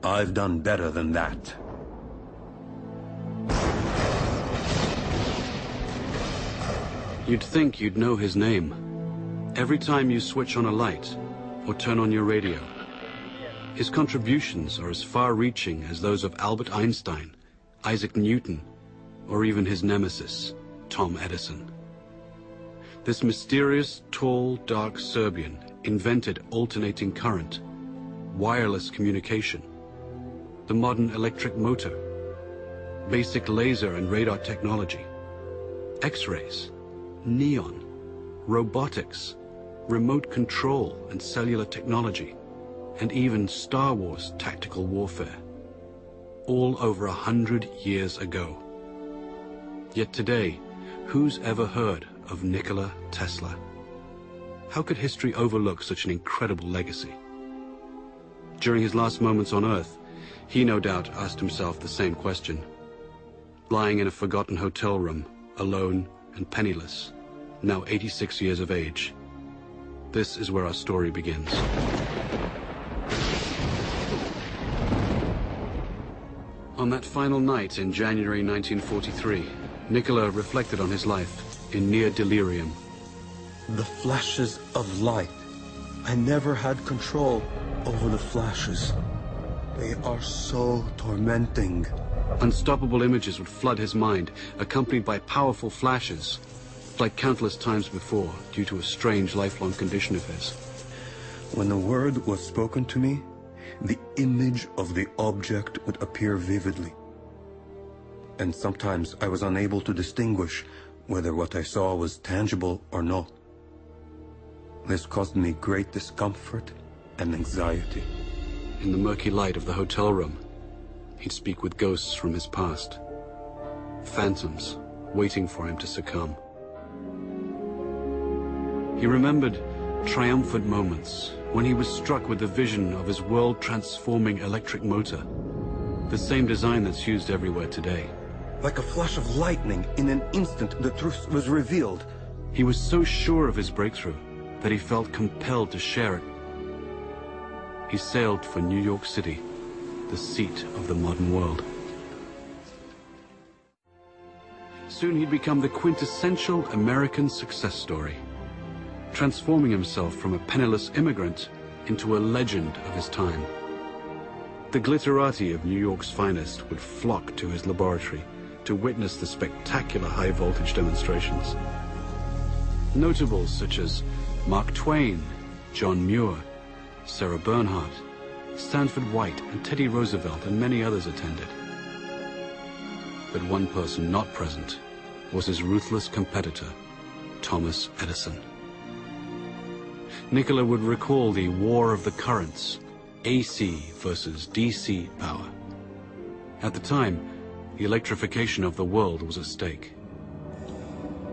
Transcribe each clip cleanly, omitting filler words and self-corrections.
I've done better than that. You'd think you'd know his name. Every time you switch on a light or turn on your radio, his contributions are as far-reaching as those of Albert Einstein, Isaac Newton, or even his nemesis, Tom Edison. This mysterious, tall, dark Serbian invented alternating current, wireless communication, the modern electric motor, basic laser and radar technology, X-rays, neon, robotics, remote control and cellular technology, and even Star Wars tactical warfare, all over 100 years ago. Yet today, who's ever heard of Nikola Tesla? How could history overlook such an incredible legacy? During his last moments on Earth, he no doubt asked himself the same question. Lying in a forgotten hotel room, alone and penniless, now 86 years of age. This is where our story begins. On that final night in January 1943, Nikola reflected on his life in near delirium. The flashes of light. I never had control over the flashes. They are so tormenting. Unstoppable images would flood his mind, accompanied by powerful flashes, like countless times before, due to a strange lifelong condition of his. When the word was spoken to me, the image of the object would appear vividly. And sometimes I was unable to distinguish whether what I saw was tangible or not. This caused me great discomfort and anxiety. In the murky light of the hotel room, he'd speak with ghosts from his past. Phantoms waiting for him to succumb. He remembered triumphant moments when he was struck with the vision of his world-transforming electric motor, the same design that's used everywhere today. Like a flash of lightning, in an instant the truth was revealed. He was so sure of his breakthrough that he felt compelled to share it. He sailed for New York City, the seat of the modern world. Soon he'd become the quintessential American success story, transforming himself from a penniless immigrant into a legend of his time. The glitterati of New York's finest would flock to his laboratory to witness the spectacular high-voltage demonstrations. Notables such as Mark Twain, John Muir, Sarah Bernhardt, Stanford White, and Teddy Roosevelt, and many others attended. But one person not present was his ruthless competitor, Thomas Edison. Nikola would recall the war of the currents, AC versus DC power. At the time, the electrification of the world was at stake.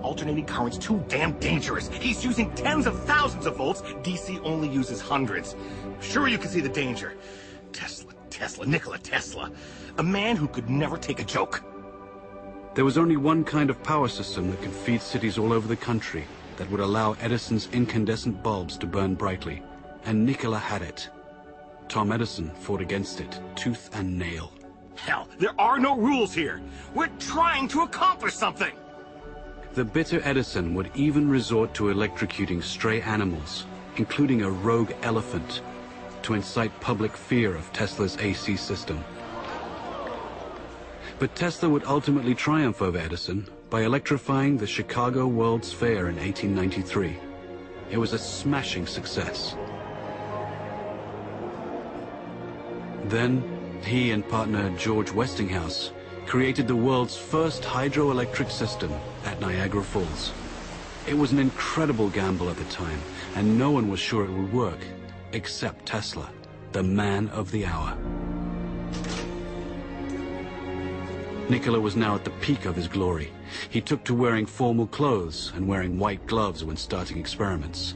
Alternating current's too damn dangerous. He's using tens of thousands of volts. DC only uses hundreds. Sure, you can see the danger. Nikola Tesla. A man who could never take a joke. There was only one kind of power system that could feed cities all over the country that would allow Edison's incandescent bulbs to burn brightly, and Nikola had it. Tom Edison fought against it, tooth and nail. Hell, there are no rules here. We're trying to accomplish something. The bitter Edison would even resort to electrocuting stray animals, including a rogue elephant, to incite public fear of Tesla's AC system. But Tesla would ultimately triumph over Edison by electrifying the Chicago World's Fair in 1893. It was a smashing success. Then, he and partner George Westinghouse created the world's first hydroelectric system at Niagara Falls. It was an incredible gamble at the time, and no one was sure it would work, except Tesla, the man of the hour. Nikola was now at the peak of his glory. He took to wearing formal clothes and wearing white gloves when starting experiments.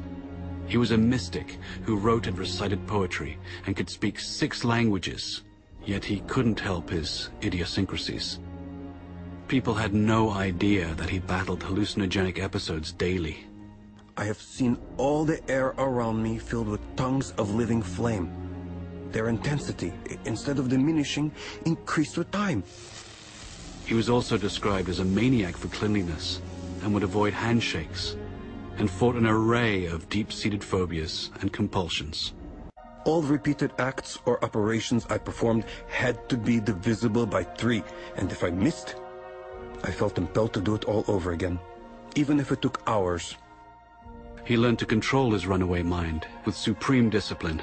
He was a mystic who wrote and recited poetry and could speak 6 languages, yet he couldn't help his idiosyncrasies. People had no idea that he battled hallucinogenic episodes daily. I have seen all the air around me filled with tongues of living flame. Their intensity, instead of diminishing, increased with time. He was also described as a maniac for cleanliness and would avoid handshakes, and fought an array of deep-seated phobias and compulsions. All repeated acts or operations I performed had to be divisible by 3, and if I missed, I felt impelled to do it all over again, even if it took hours. He learned to control his runaway mind with supreme discipline.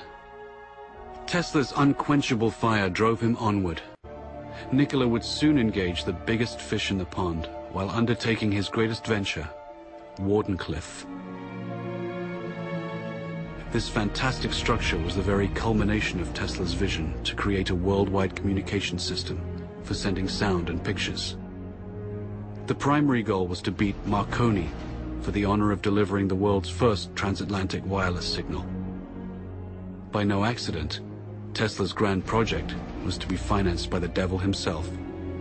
Tesla's unquenchable fire drove him onward. Nikola would soon engage the biggest fish in the pond while undertaking his greatest venture, Wardenclyffe. This fantastic structure was the very culmination of Tesla's vision to create a worldwide communication system for sending sound and pictures. The primary goal was to beat Marconi for the honor of delivering the world's first transatlantic wireless signal. By no accident, Tesla's grand project was to be financed by the devil himself,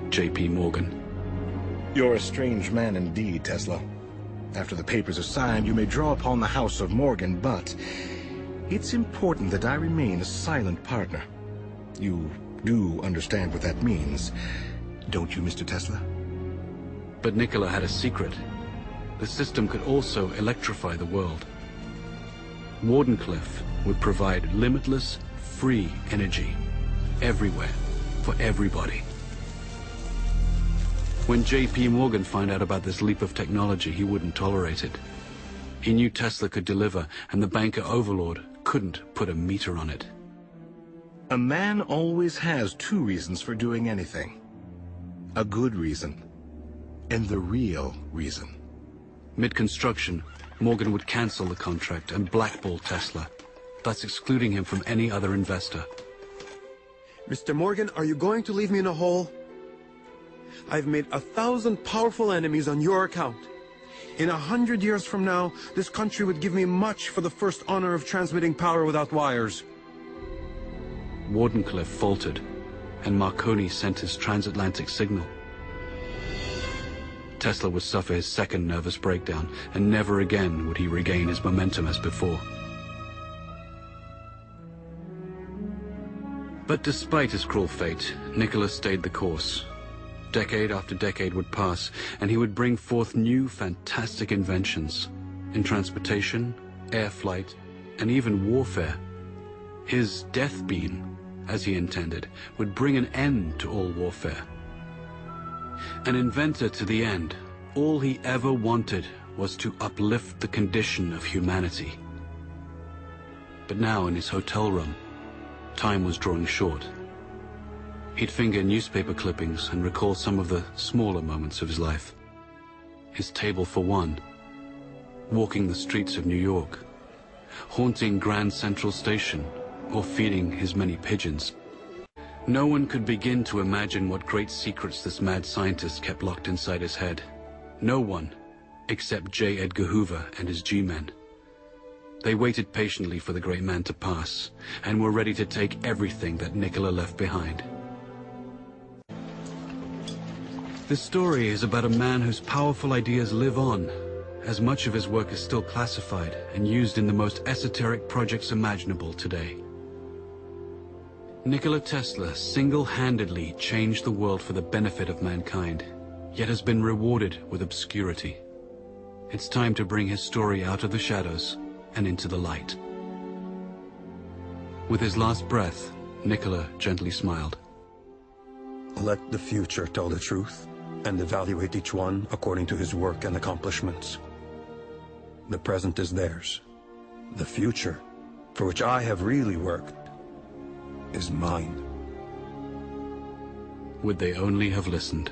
J.P. Morgan. You're a strange man indeed, Tesla. After the papers are signed, you may draw upon the House of Morgan, but it's important that I remain a silent partner. You do understand what that means, don't you, Mr. Tesla? But Nikola had a secret. The system could also electrify the world. Wardenclyffe would provide limitless, free energy, everywhere, for everybody. When J.P. Morgan found out about this leap of technology, he wouldn't tolerate it. He knew Tesla could deliver, and the banker overlord couldn't put a meter on it. A man always has 2 reasons for doing anything. A good reason, and the real reason. Mid-construction, Morgan would cancel the contract and blackball Tesla, thus excluding him from any other investor. Mr. Morgan, are you going to leave me in a hole? I've made 1,000 powerful enemies on your account. In 100 years from now, this country would give me much for the first honor of transmitting power without wires. Wardenclyffe faltered, and Marconi sent his transatlantic signal. Tesla would suffer his second nervous breakdown, and never again would he regain his momentum as before. But despite his cruel fate, Nikola stayed the course. Decade after decade would pass, and he would bring forth new fantastic inventions in transportation, air flight, and even warfare. His death beam, as he intended, would bring an end to all warfare. An inventor to the end, all he ever wanted was to uplift the condition of humanity. But now in his hotel room, time was drawing short. He'd finger newspaper clippings and recall some of the smaller moments of his life. His table for one, walking the streets of New York, haunting Grand Central Station, or feeding his many pigeons. No one could begin to imagine what great secrets this mad scientist kept locked inside his head. No one, except J. Edgar Hoover and his G-men. They waited patiently for the great man to pass, and were ready to take everything that Nikola left behind. This story is about a man whose powerful ideas live on, as much of his work is still classified and used in the most esoteric projects imaginable today. Nikola Tesla single-handedly changed the world for the benefit of mankind, yet has been rewarded with obscurity. It's time to bring his story out of the shadows and into the light. With his last breath, Nikola gently smiled. Let the future tell the truth, and evaluate each one according to his work and accomplishments. The present is theirs. The future, for which I have really worked, is mine. Would they only have listened?